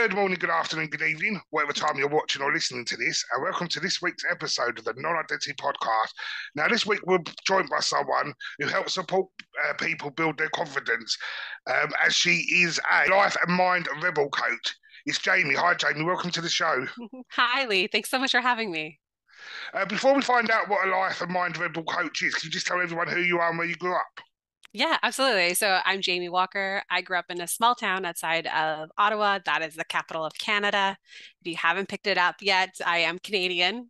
Good morning, good afternoon, good evening, whatever time you're watching or listening to this, and welcome to this week's episode of the Non-Identity Podcast. Now, this week we're joined by someone who helps support people build their confidence, as she is a life and mind rebel coach. It's Jamie. Hi, Jamie. Welcome to the show. Hi, Lee. Thanks so much for having me. Before we find out what a life and mind rebel coach is, can you just tell everyone who you are and where you grew up? Yeah, absolutely. So I'm Jamie Walker. I grew up in a small town outside of Ottawa. That is the capital of Canada. If you haven't picked it up yet, I am Canadian.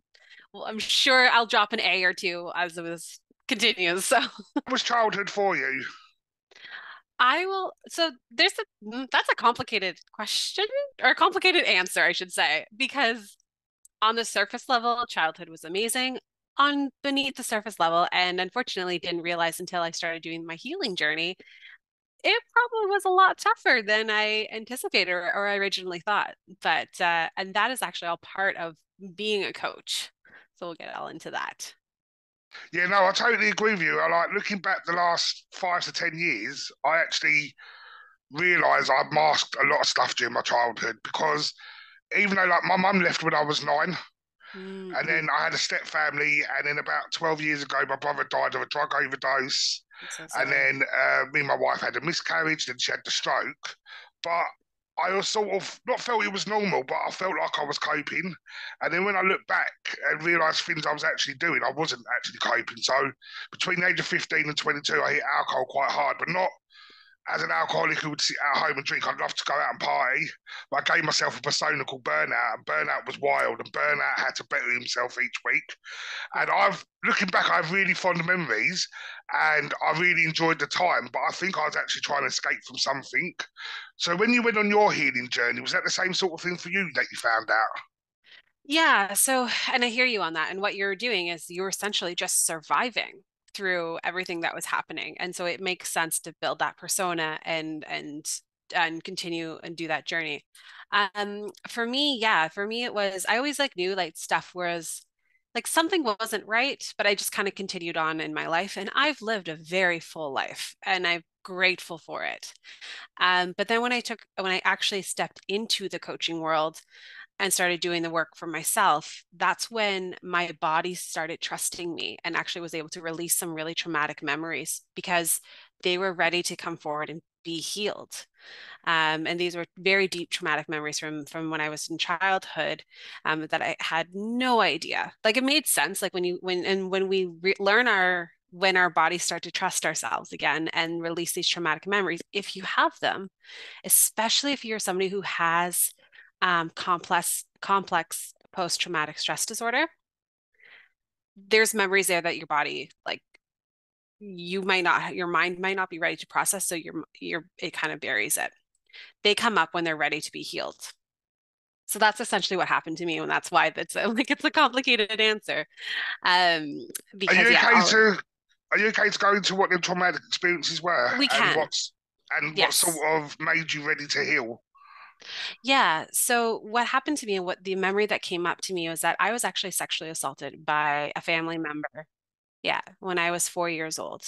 Well, I'm sure I'll drop an A or two as this continues. So What was childhood for you? I will. So that's a complicated question or a complicated answer, I should say, because on the surface level, childhood was amazing. On beneath the surface level, and unfortunately didn't realize until I started doing my healing journey, it probably was a lot tougher than I anticipated or I originally thought. But and that is actually all part of being a coach. So we'll get all into that. Yeah, no, I totally agree with you. I like looking back the last 5 to 10 years. I actually realised I masked a lot of stuff during my childhood because even though like my mum left when I was 9, and Mm-hmm. then I had a step family, and then about 12 years ago my brother died of a drug overdose, I'm so and sorry. then me and my wife had a miscarriage, then she had the stroke. But I was sort of not felt it was normal, but I felt like I was coping. And then when I look back and realised things I was actually doing, I wasn't actually coping. So between the age of 15 and 22, I hit alcohol quite hard, but not as an alcoholic who would sit at home and drink. I'd love to go out and party, but I gave myself a persona called Burnout, and Burnout was wild, and Burnout had to better himself each week. And I've looking back, I have really fond memories, and I really enjoyed the time. But I think I was actually trying to escape from something. So when you went on your healing journey, was that the same sort of thing for you that you found out? Yeah, so and I hear you on that. And what you're doing is you're essentially just surviving through everything that was happening. And so it makes sense to build that persona and continue and do that journey. For me, yeah, for me it was I always like knew like stuff was like something wasn't right, but I just kind of continued on in my life. And I've lived a very full life and I'm grateful for it. But then when I actually stepped into the coaching world, and started doing the work for myself, that's when my body started trusting me and actually was able to release some really traumatic memories because they were ready to come forward and be healed. And these were very deep traumatic memories from when I was in childhood, that I had no idea. Like it made sense, like when we learn our when our bodies start to trust ourselves again and release these traumatic memories, if you have them, especially if you're somebody who has complex post-traumatic stress disorder, there's memories there that your body like you might not your mind might not be ready to process, so your it kind of buries it. They come up when they're ready to be healed. So that's essentially what happened to me, and that's why that's like it's a complicated answer. Um, Are because you yeah, okay to are you okay to go into what the traumatic experiences were we and can. what sort Yes. of made you ready to heal? Yeah. So what happened to me and what the memory that came up to me was that I was actually sexually assaulted by a family member. Yeah, when I was 4 years old.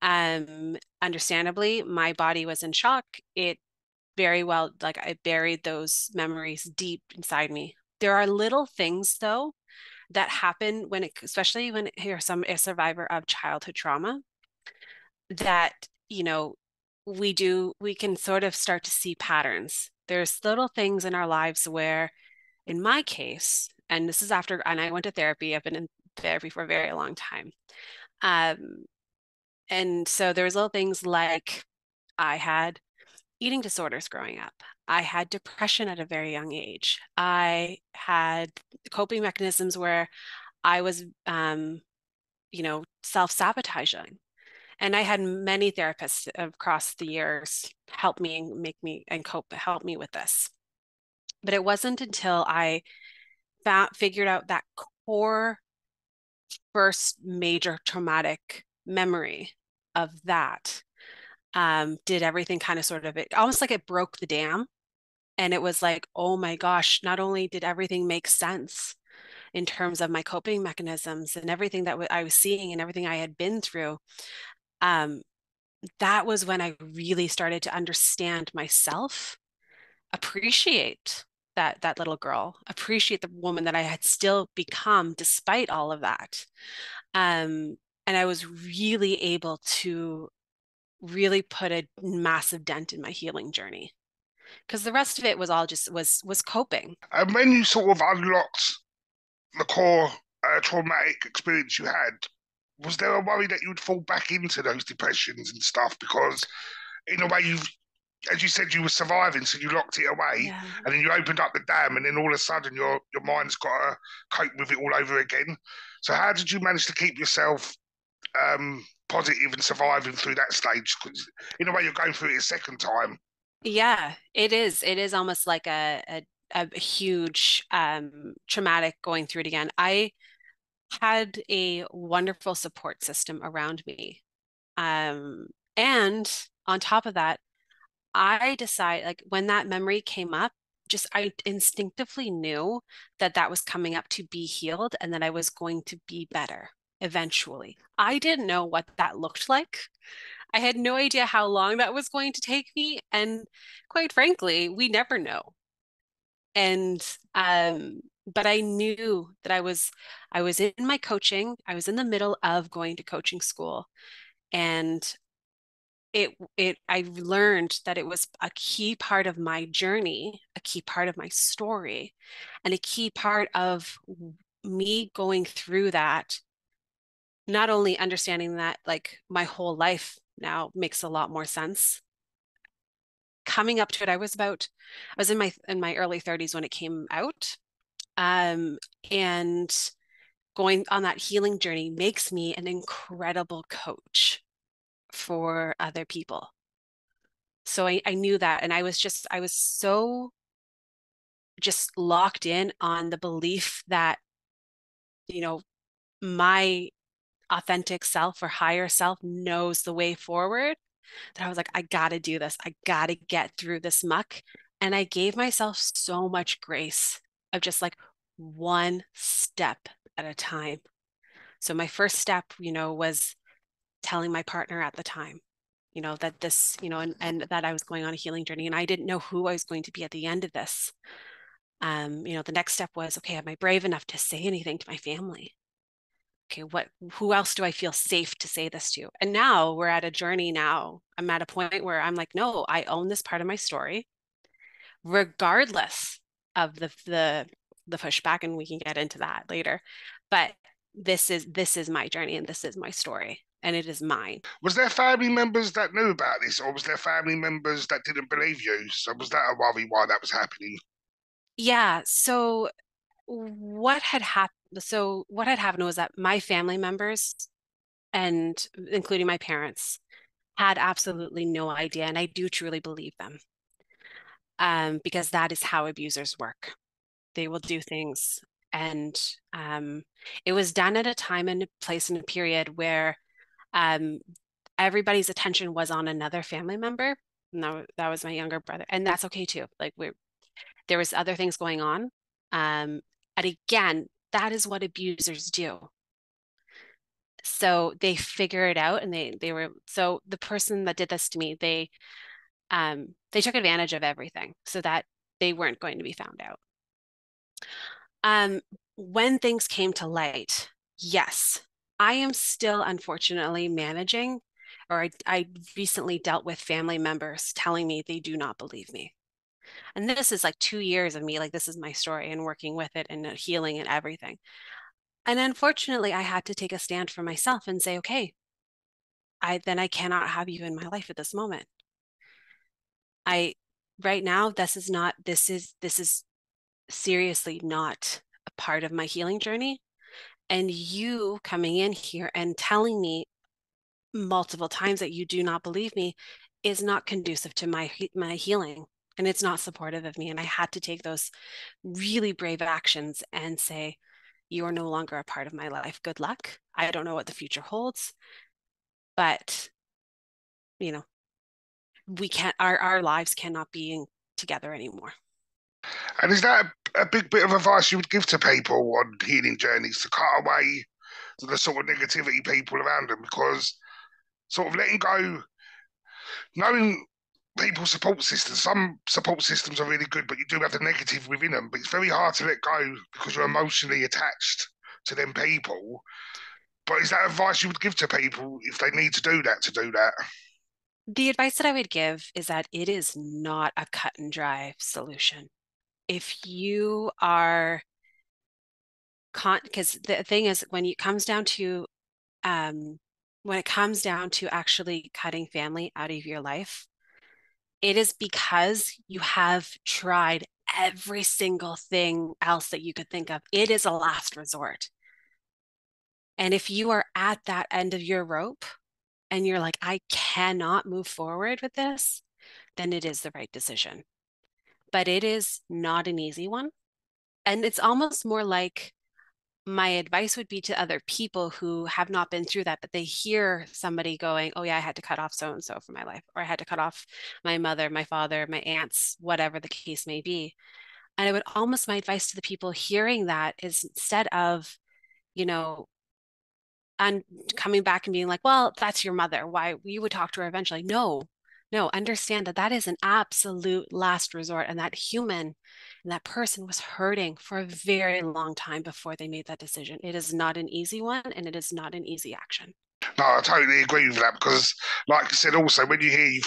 Understandably, my body was in shock. It very well, like I buried those memories deep inside me. There are little things though that happen especially when you're a survivor of childhood trauma, that, we can sort of start to see patterns. There's little things in our lives where, in my case, and this is after, and I went to therapy, I've been in therapy for a very long time. Um, and so there's little things like I had eating disorders growing up. I had depression at a very young age. I had coping mechanisms where I was, self-sabotaging. And I had many therapists across the years help me and make me and cope, help me with this. But it wasn't until I figured out that core first major traumatic memory of that, did everything kind of sort of it almost like it broke the dam. And it was like, oh my gosh, not only did everything make sense in terms of my coping mechanisms and everything that I was seeing and everything I had been through, um, that was when I really started to understand myself appreciate that little girl, appreciate the woman that I had still become despite all of that. And I was really able to really put a massive dent in my healing journey because the rest of it was all just was coping. And when you sort of unlocked the core traumatic experience you had, was there a worry that you would fall back into those depressions and stuff? Because in a way, as you said, you were surviving, so you locked it away, Yeah. and then you opened up the dam, and then all of a sudden your mind's got to cope with it all over again. So how did you manage to keep yourself positive and surviving through that stage? Because in a way, you're going through it a second time. Yeah, it is. It is almost like a huge traumatic going through it again. I had a wonderful support system around me. Um, and on top of that, I decide like when that memory came up, just I instinctively knew that that was coming up to be healed and that I was going to be better eventually. I didn't know what that looked like. I had no idea how long that was going to take me. And quite frankly, we never know. And but I knew that I was in my coaching. I was in the middle of going to coaching school. And it I learned that it was a key part of my journey, a key part of my story, and a key part of me going through that, not only understanding that like my whole life now makes a lot more sense. Coming up to it, I was in my early 30s when it came out. And going on that healing journey makes me an incredible coach for other people. So I knew that. And I was so just locked in on the belief that, you know, my authentic self or higher self knows the way forward that I was like, I gotta do this. I gotta get through this muck. And I gave myself so much grace of just like one step at a time. So my first step, was telling my partner at the time, that this, and that I was going on a healing journey and I didn't know who I was going to be at the end of this. The next step was, okay, am I brave enough to say anything to my family? Okay, who else do I feel safe to say this to? And now we're at a journey now. I'm at a point where I'm like, no, I own this part of my story, regardless of the pushback, and we can get into that later. But this is my journey and this is my story and it is mine. Was there family members that knew about this, or was there family members that didn't believe you? So was that a worry why that was happening? Yeah, so what had happened was that my family members and including my parents had absolutely no idea, and I do truly believe them, because that is how abusers work. They will do things, and um, it was done at a time and a place and a period where um, everybody's attention was on another family member. And that was my younger brother, and that's okay too. Like there was other things going on, and again, that is what abusers do. So they figure it out, and they were so the person that did this to me, they took advantage of everything so that they weren't going to be found out. Um, when things came to light, yes, I am still unfortunately managing, or I recently dealt with family members telling me they do not believe me. And this is like 2 years of me, like this is my story and working with it and healing and everything. And unfortunately, I had to take a stand for myself and say, okay, I cannot have you in my life at this moment. I right now, this is seriously not a part of my healing journey. And you coming in here and telling me multiple times that you do not believe me is not conducive to my healing. And it's not supportive of me. And I had to take those really brave actions and say, you are no longer a part of my life. Good luck. I don't know what the future holds, but you know, we can't, our lives cannot be together anymore. And is that a big bit of advice you would give to people on healing journeys to cut away the sort of negativity people around them? Because sort of letting go, knowing people support systems. Some support systems are really good, but you do have the negative within them. But it's very hard to let go because you're emotionally attached to them people. But is that advice you would give to people if they need to do that to do that? The advice that I would give is that it is not a cut and dry solution. If you are because the thing is when it comes down to um when it comes down to actually cutting family out of your life, it is because you have tried every single thing else that you could think of. It is a last resort. And if you are at that end of your rope and you're like, I cannot move forward with this, then it is the right decision. But it is not an easy one. And it's almost more like my advice would be to other people who have not been through that, but they hear somebody going, oh, yeah, I had to cut off so and so from my life, or I had to cut off my mother, my father, my aunts, whatever the case may be. And I would almost, my advice to the people hearing that is instead of, you know, and coming back and being like, well, that's your mother. Why you would talk to her eventually. No, no, understand that that is an absolute last resort. And that human and that person was hurting for a very long time before they made that decision. It is not an easy one and it is not an easy action. No, I totally agree with that because, like I said, also when you hear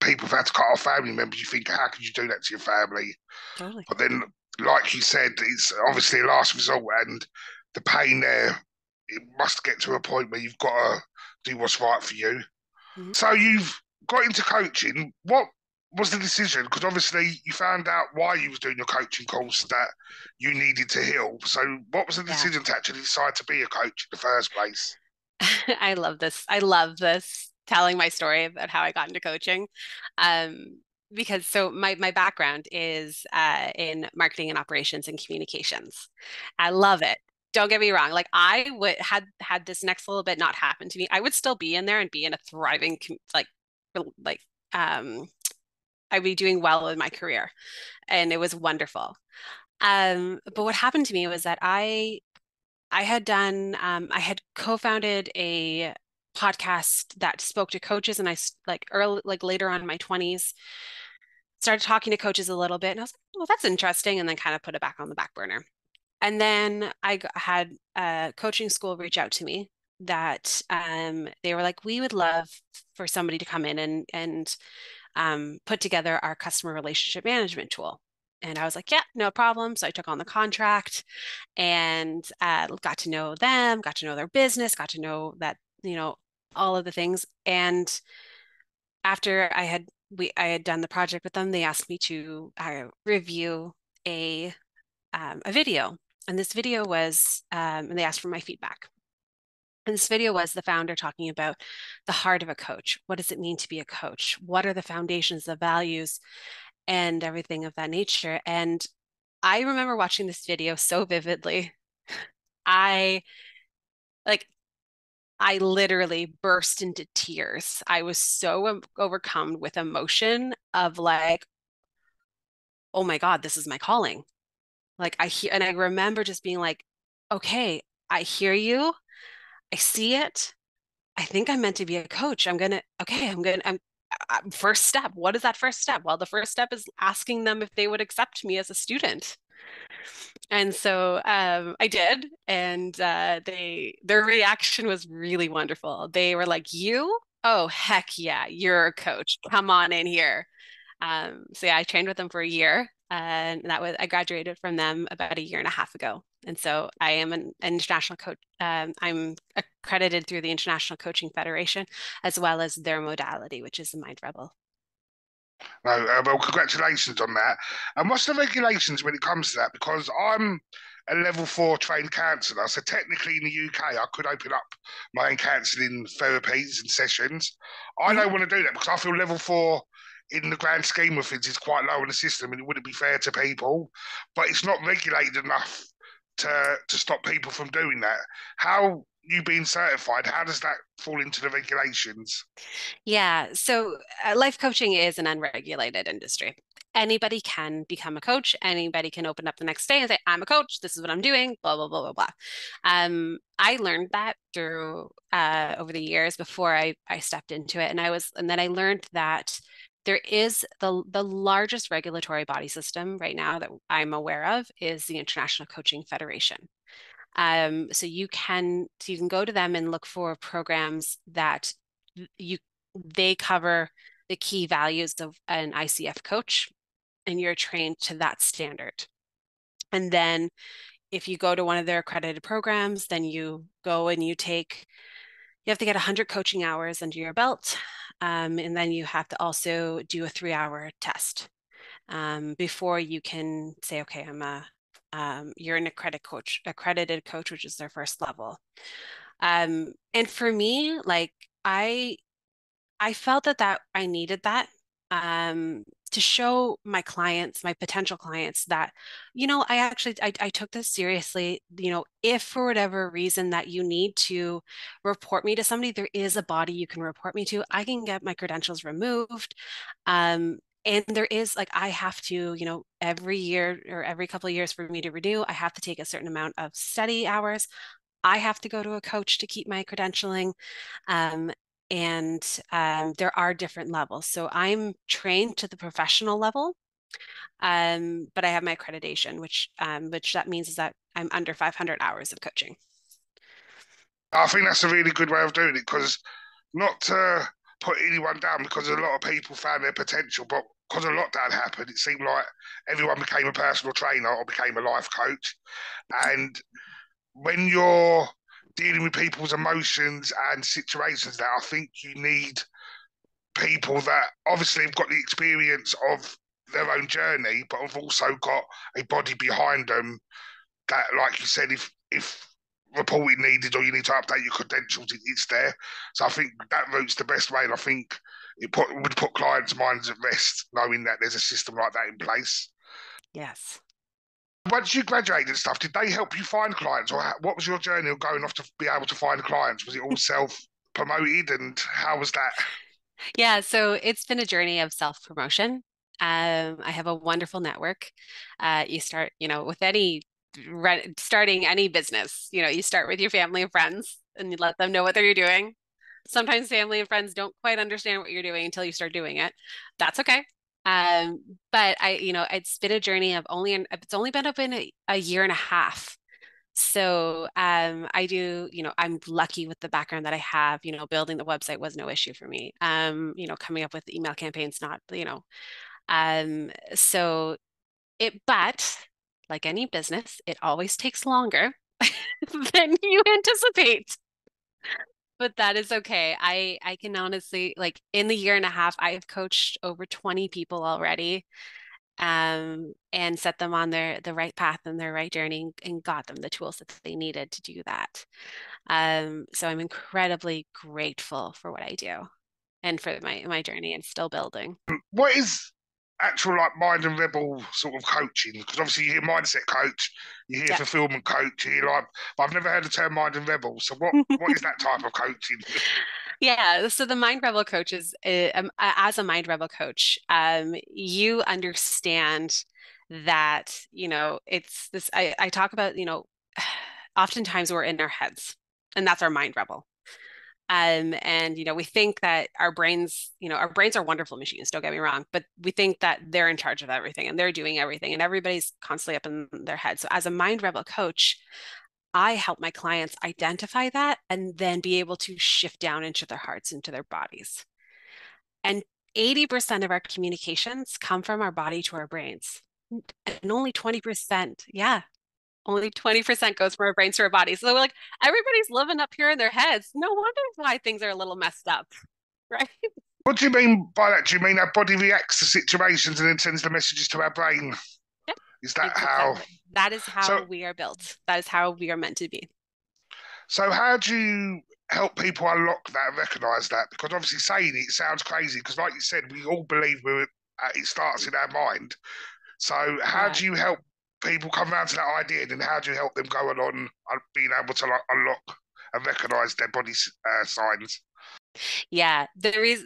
people have had to cut off family members, you think, how could you do that to your family? Totally. But then, like you said, it's obviously a last resort, and the pain there, it must get to a point where you've got to do what's right for you. Mhm. So you've got into coaching. What was the decision? Because obviously you found out why you was doing your coaching course that you needed to heal. So what was the Yeah. decision to actually decide to be a coach in the first place? I love this. I love this telling my story about how I got into coaching. Um, because so my background is in marketing and operations and communications. I love it. Don't get me wrong. Like I would had this next little bit not happen to me, I would still be in there and be in a thriving like um I'd be doing well in my career and it was wonderful. But what happened to me was that I had co-founded a podcast that spoke to coaches, and like early, like later on in my 20s, started talking to coaches a little bit, and I was like, "Oh, that's interesting," and then kind of put it back on the back burner. And then had a coaching school reach out to me that they were like, "We would love for somebody to come in and put together our customer relationship management tool." And I was like, "Yeah, no problem." So I took on the contract and got to know them, got to know their business, got to know that, all of the things. And after I had done the project with them, they asked me to review a a video. And this video was, and they asked for my feedback. And this video was the founder talking about the heart of a coach. What does it mean to be a coach? What are the foundations, the values, and everything of that nature? And I remember watching this video so vividly. I like I literally burst into tears. I was so overcome with emotion of like, oh my God, this is my calling. Like I hear, and I remember just being like, okay, I hear you. I see it. I think I'm meant to be a coach. First step. What is that first step? Well, the first step is asking them if they would accept me as a student. And so I did, and their reaction was really wonderful. They were like, "You? Oh, heck yeah, you're a coach. Come on in here." So yeah, I trained with them for a year, and I graduated from them about a year and a half ago. And so I am an international coach. I'm accredited through the International Coaching Federation, as well as their modality, which is the Mind Rebel. No, well, congratulations on that. And what's the regulations when it comes to that? Because I'm a level four trained counsellor, so technically in the UK, I could open up my own counselling therapies and sessions. I Mhm. don't want to do that because I feel level four, in the grand scheme of things, is quite low in the system, and it wouldn't be fair to people. But it's not regulated enough to stop people from doing that. How you being certified? How does that fall into the regulations? Yeah, so life coaching is an unregulated industry. Anybody can become a coach. Anybody can open up the next day and say, I'm a coach. This is what I'm doing, blah, blah, blah, blah, blah. I learned that through over the years before I stepped into it. And then I learned that There is the largest regulatory body system right now that I'm aware of is the International Coaching Federation. So you can go to them and look for programs that you they cover the key values of an ICF coach, and you're trained to that standard. And then if you go to one of their accredited programs, then you go and you have to get 100 coaching hours under your belt. And then you have to also do a 3-hour test before you can say, okay, you're an accredited coach, which is their first level. And for me, like I felt that I needed that to show my clients, my potential clients, that, I took this seriously. If for whatever reason that you need to report me to somebody, there is a body you can report me to. I can get my credentials removed. And there is like, I have to, every year or every couple of years for me to renew, I have to take a certain amount of study hours. I have to go to a coach to keep my credentialing. Um, and there are different levels. So I'm trained to the professional level, but I have my accreditation, which that means is that I'm under 500 hours of coaching. I think that's a really good way of doing it because not to put anyone down because a lot of people found their potential, but because a lockdown happened, it seemed like everyone became a personal trainer or became a life coach. And when you're dealing with people's emotions and situations, that I think you need people that obviously have got the experience of their own journey, but have also got a body behind them that, like you said, if reporting needed or you need to update your credentials, it's there. So I think that route's the best way, and I think would put clients' minds at rest knowing that there's a system like that in place. Yes. Once you graduated and stuff, did they help you find clients, or what was your journey of going off to be able to find clients? Was it all self promoted, and how was that? Yeah, so it's been a journey of self-promotion. I have a wonderful network. You start, with starting any business, you start with your family and friends and you let them know what they're doing. Sometimes family and friends don't quite understand what you're doing until you start doing it. That's okay. Um, but it's been a journey of it's only been up in a year and a half. So I'm lucky with the background that I have. Building the website was no issue for me. Coming up with email campaigns, not, so but like any business, it always takes longer than you anticipate. But that is okay. I can honestly, like, in the year and a half, I've coached over 20 people already, and set them on the right path and their right journey, and got them the tools that they needed to do that. So I'm incredibly grateful for what I do and for my journey and still building. What is actual like mind and rebel sort of coaching? Because obviously you hear mindset coach, you hear Yeah. fulfillment coach, you hear like, but I've never heard the term mind and rebel. So what is that type of coaching? Yeah, so the Mind Rebel coach is, as a Mind Rebel coach, you understand that, it's this, I talk about, oftentimes we're in our heads, and that's our Mind Rebel. And we think that our brains are wonderful machines, don't get me wrong, but we think that they're in charge of everything and they're doing everything and everybody's constantly up in their head. So as a Mind Rebel coach, I help my clients identify that and then be able to shift down into their hearts, into their bodies. And 80% of our communications come from our body to our brains. And only 20%, yeah, only 20% goes from our brains to our bodies. So we're like, everybody's living up here in their heads. No wonder why things are a little messed up, right? What do you mean by that? Do you mean our body reacts to situations and then sends the messages to our brain? Yep, Is that how? exactly. That is how So we are built. That is how we are meant to be. so how do you help people unlock that and recognize that? Because obviously saying it sounds crazy. Because like you said, we all believe it starts in our mind. So how do Correct. you help people come around to that idea, and then how do you help them go on being able to like, unlock and recognize their body signs? Yeah,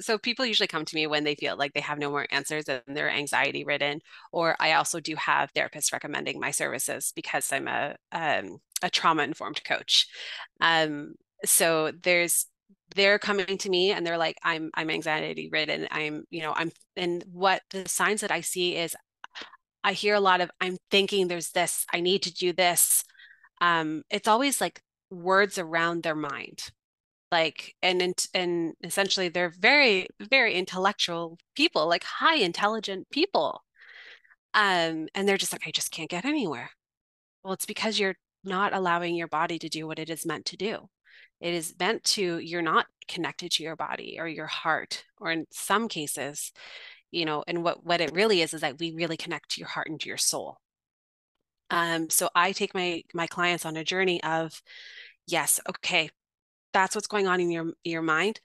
so people usually come to me when they feel like they have no more answers and they're anxiety ridden. Or I also do have therapists recommending my services because I'm a trauma informed coach. So they're coming to me and they're like, I'm anxiety ridden. And what the signs that I see is I hear a lot of, I'm thinking there's this, I need to do this. It's always like words around their mind. Like, and essentially they're very, very intellectual people, like high intelligent people. And they're just like, I just can't get anywhere. Well, it's because you're not allowing your body to do what it is meant to do. It is meant to, you're not connected to your body or your heart, or in some cases, and what it really is that we really connect to your heart and to your soul. So I take my clients on a journey of, yes, okay, that's what's going on in your mind.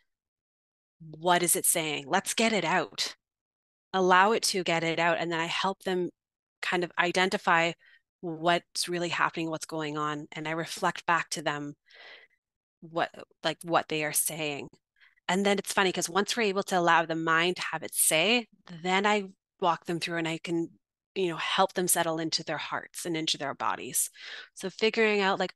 What is it saying? Let's get it out. Allow it to get it out. And then I help them kind of identify what's really happening, what's going on. And I reflect back to them what what they are saying. And then it's funny because once we're able to allow the mind to have its say, then I walk them through and I can, help them settle into their hearts and into their bodies. So figuring out like,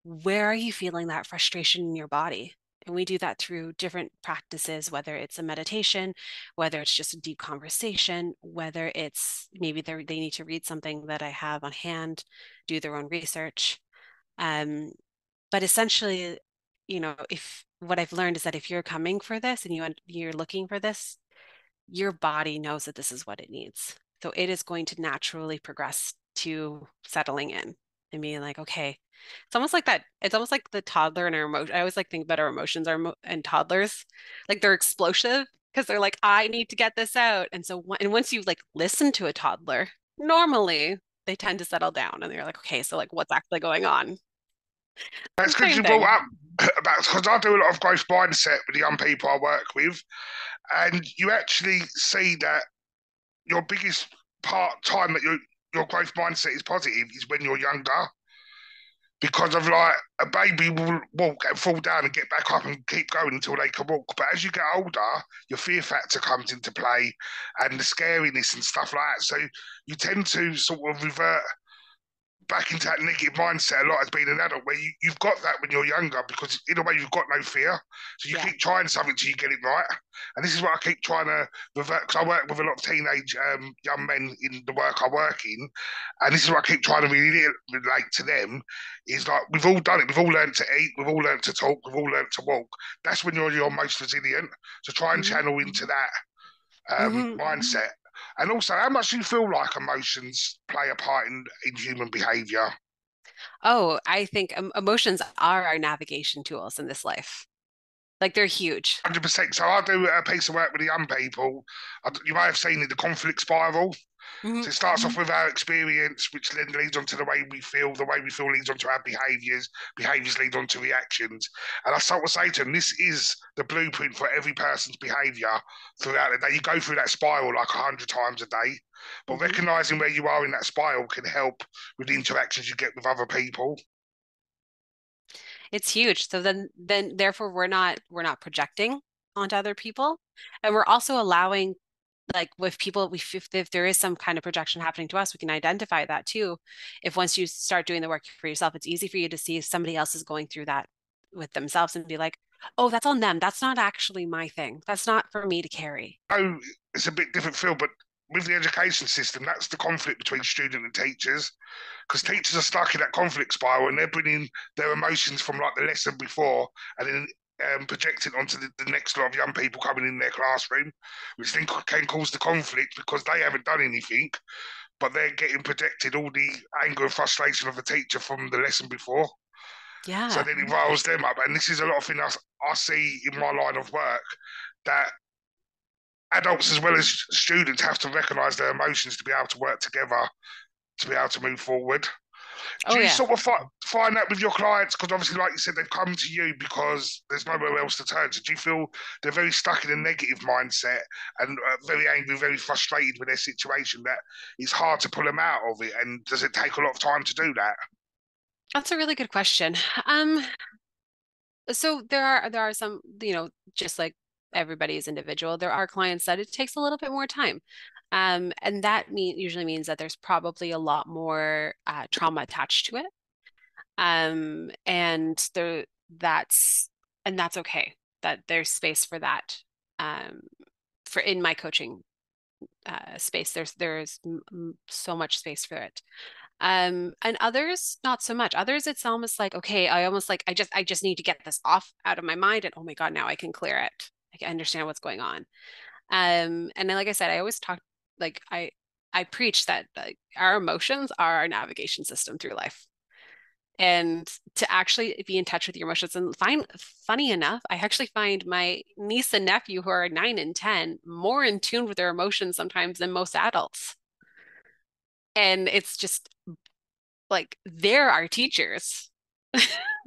where are you feeling that frustration in your body? And we do that through different practices, whether it's a meditation, whether it's just a deep conversation, whether it's maybe they need to read something that I have on hand, do their own research. Um, but essentially, if what I've learned is that if you're coming for this and you're looking for this, your body knows that this is what it needs. So it is going to naturally progress to settling in and being like, okay, it's almost like that. It's almost like the toddler and our emotion. I always like think about our emotions and toddlers, like they're explosive because they're like, I need to get this out. And so, and once you like listen to a toddler, normally they tend to settle down and they're like, okay, so like what's actually going on? That's because Same you brought thing. up about, because I do a lot of growth mindset with the young people I work with, and you actually see that your biggest time that your growth mindset is positive is when you're younger. Because of like a baby will walk and fall down and get back up and keep going until they can walk. But as you get older, your fear factor comes into play and the scariness and stuff like that. So you tend to sort of revert back into that negative mindset a lot as being an adult, where you've got that when you're younger because in a way you've got no fear. So you Yeah. keep trying something till you get it right. And this is what I keep trying to revert, because I work with a lot of teenage young men in the work I work in. And this is what I keep trying to relate to them is like, we've all done it. We've all learned to eat. We've all learned to talk. We've all learned to walk. That's when you're your most resilient. So try and Hmm. channel into that Hmm. mindset. And also, how much do you feel like emotions play a part in human behavior? Oh, I think emotions are our navigation tools in this life. Like they're huge. 100%. So I do a piece of work with the young people. You may have seen it, the conflict spiral. Hmm. So it starts off with our experience, which then leads on to the way we feel. The way we feel leads on to our behaviours. Behaviours lead on to reactions. And I sort of say to them, this is the blueprint for every person's behaviour throughout the day. You go through that spiral like 100 times a day. But Hmm. recognising where you are in that spiral can help with the interactions you get with other people. It's huge. So then therefore we're not projecting onto other people. And we're also allowing like with people if there is some kind of projection happening to us, we can identify that too. If once you start doing the work for yourself, it's easy for you to see if somebody else is going through that with themselves and be like, oh, that's on them. That's not actually my thing. That's not for me to carry. Oh, it's a bit different feel, but with the education system, that's the conflict between student and teachers. Because Yeah. teachers are stuck in that conflict spiral and they're bringing their emotions from like the lesson before and then projecting onto the next lot of young people coming in their classroom, which then can cause the conflict because they haven't done anything, but they're getting projected all the anger and frustration of the teacher from the lesson before. So Yeah. then it riles them up. And this is a lot of things I see in my line of work, that adults as well as students have to recognize their emotions to be able to work together to be able to move forward. Oh Do you yeah. sort of find that with your clients? Because obviously, like you said, they've come to you because there's nowhere else to turn. So do you feel they're very stuck in a negative mindset and very angry, very frustrated with their situation, that it's hard to pull them out of it? And does it take a lot of time to do that? That's a really good question. Um, so there are some, just like everybody is individual, there are clients that it takes a little bit more time. And that usually means that there's probably a lot more trauma attached to it. And there that's and that's okay. that there's space for that, for in my coaching space. There's so much space for it. And others not so much. Others it's almost like, okay, I just need to get this off out of my mind, and oh my God, now I can clear it. I can understand what's going on. And then, like I said, I always talk, like I preach that, like, our emotions are our navigation system through life. And to actually be in touch with your emotions, and funny enough, I actually find my niece and nephew who are 9 and 10 more in tune with their emotions sometimes than most adults. And it's just like they're our teachers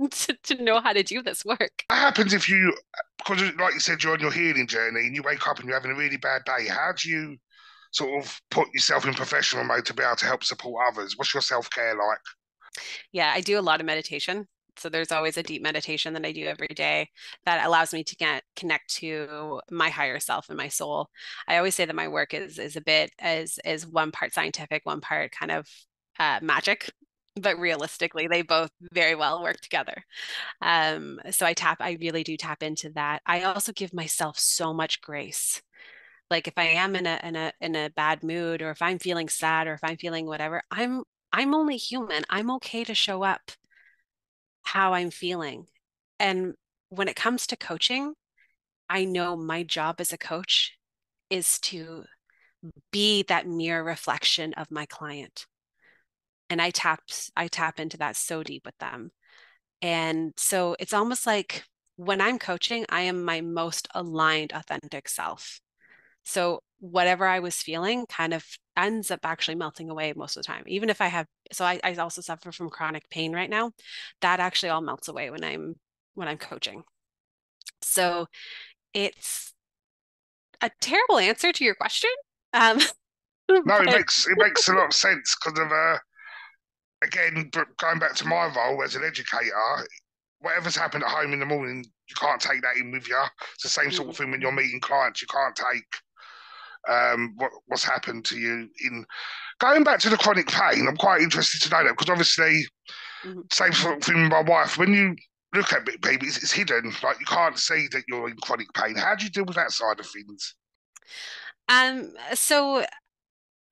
to know how to do this work. What happens if you, because like you said, you're on your healing journey and you wake up and you're having a really bad day? How do you sort of put yourself in professional mode to be able to help support others? What's your self-care like? Yeah, I do a lot of meditation. So there's always a deep meditation that I do every day that allows me to connect to my higher self and my soul. I always say that my work is a bit as one part scientific, one part kind of magic, but realistically, they both very well work together. So I really do tap into that. I also give myself so much grace. Like if I am in a bad mood, or if I'm feeling sad, or if I'm feeling whatever, I'm only human. I'm okay to show up how I'm feeling. And when it comes to coaching, I know my job as a coach is to be that mirror reflection of my client. And I tap into that so deep with them. And so it's almost like when I'm coaching, I am my most aligned, authentic self. So whatever I was feeling kind of ends up actually melting away most of the time. Even if I have, so I also suffer from chronic pain right now. That actually all melts away when I'm coaching. So it's a terrible answer to your question. Um, No, it but makes a lot of sense because of again, going back to my role as an educator, whatever's happened at home in the morning, you can't take that in with you. It's the same sort of Mhm, thing when you're meeting clients. You can't take what's happened to you in going back to the chronic pain. I'm quite interested to know that because obviously, mhm. same sort of thing with my wife. When you look at people, it's hidden. Like you can't see that you're in chronic pain. How do you deal with that side of things? So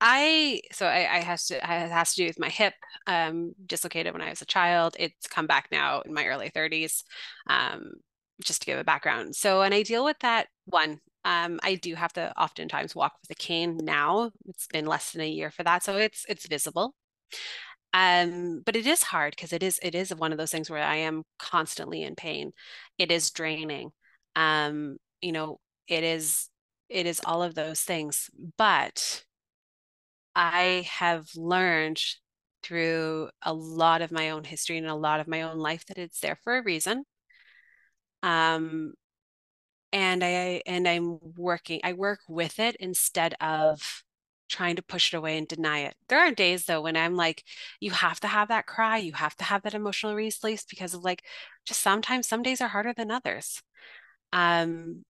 it has to do with my hip, dislocated when I was a child. It's come back now in my early 30s. Um, just to give a background. So, and I deal with that one. I do have to oftentimes walk with a cane now. It's been less than a year for that, so it's visible. But it is hard because it is one of those things where I am constantly in pain. It is draining. Um, you know, it is all of those things. But I have learned through a lot of my own history and a lot of my own life that it's there for a reason. Um, I work with it instead of trying to push it away and deny it. There are days though when I'm like, you have to have that cry, you have to have that emotional release because of like just sometimes some days are harder than others. Um,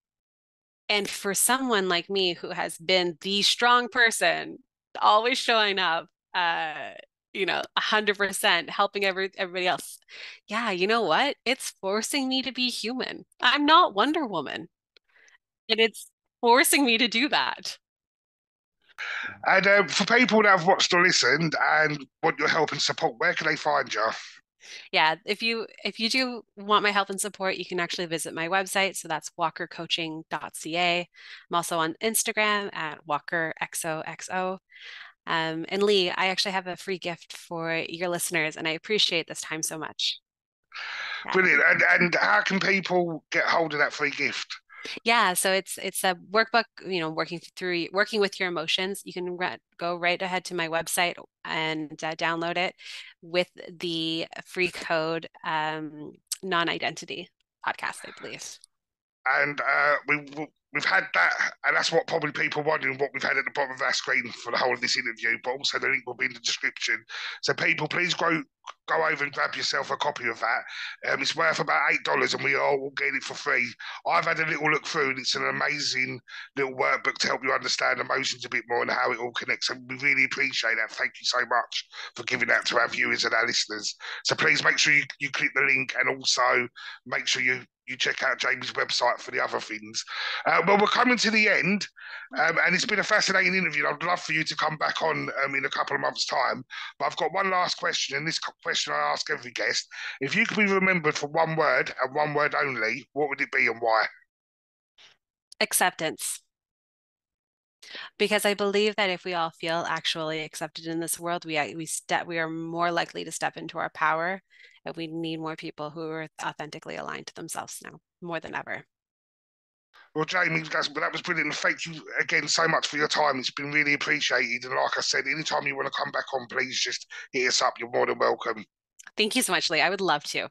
and for someone like me who has been the strong person, always showing up, 100% helping everybody else. Yeah, you know what? It's forcing me to be human. I'm not Wonder Woman, and it's forcing me to do that. And for people that have watched or listened and want your help and support, where can they find you? Yeah, if you do want my help and support, you can actually visit my website. So that's walkercoaching.ca. I'm also on Instagram at walkerxoxo. And Lee, I actually have a free gift for your listeners, and I appreciate this time so much. Yeah. Brilliant. And how can people get hold of that free gift? Yeah, so it's a workbook, working with your emotions. You can go right ahead to my website and download it with the free code non-identity podcast, I believe. And we've had that, and that's what probably people wondering what we've had at the bottom of our screen for the whole of this interview. But also the link will be in the description. So people, please go over and grab yourself a copy of that. It's worth about $8, and we are all getting it for free. I've had a little look through, and it's an amazing little workbook to help you understand emotions a bit more and how it all connects. And we really appreciate that. Thank you so much for giving that to our viewers and our listeners. So please make sure you click the link, and also make sure you check out Jamie's website for the other things. Well, we're coming to the end, and it's been a fascinating interview. I'd love for you to come back on in a couple of months' time. But I've got one last question, and this question I ask every guest. If you could be remembered for one word and one word only, what would it be and why? Acceptance. Because I believe that if we all feel actually accepted in this world, we are more likely to step into our power, and we need more people who are authentically aligned to themselves now more than ever. Well, Jamie, that was brilliant. Thank you again so much for your time. It's been really appreciated. And like I said, anytime you want to come back on, please just hit us up. You're more than welcome. Thank you so much, Lee. I would love to.